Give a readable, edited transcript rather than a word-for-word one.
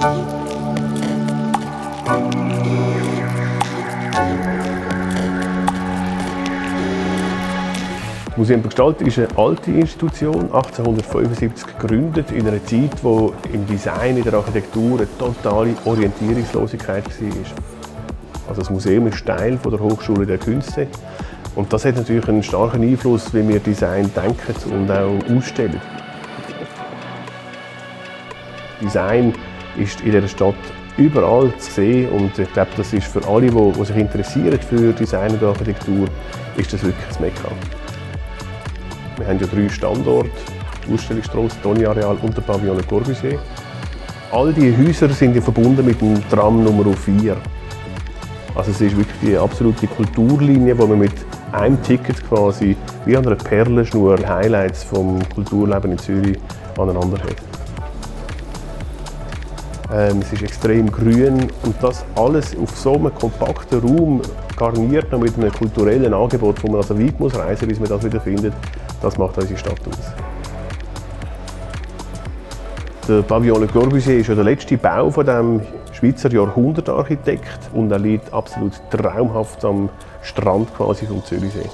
Das Museum für Gestaltung ist eine alte Institution, 1875 gegründet, in einer Zeit, wo im Design, in der Architektur eine totale Orientierungslosigkeit war. Also das Museum ist Teil der Hochschule der Künste und das hat natürlich einen starken Einfluss, wie wir Design denken und auch ausstellen. Design ist in dieser Stadt überall zu sehen und ich glaube, das ist für alle, die sich interessieren für Design und Architektur, ist das wirklich das Mekka. Wir haben ja 3 Standorte, die Ausstellungsstrasse, Toni-Areal und der Pavillon Le Corbusier. All diese Häuser sind ja verbunden mit dem Tram Nummer 4. Also es ist wirklich die absolute Kulturlinie, wo man mit einem Ticket quasi wie an einer Perlenschnur Highlights vom Kulturleben in Zürich aneinander hat. Es ist extrem grün und das alles auf so einem kompakten Raum, garniert noch mit einem kulturellen Angebot, wo man also weit muss reisen, bis man das wieder findet. Das macht unsere Stadt aus. Der Pavillon Le Corbusier ist ja der letzte Bau von dem Schweizer Jahrhundertarchitekt und er liegt absolut traumhaft am Strand quasi vom Zürichsee.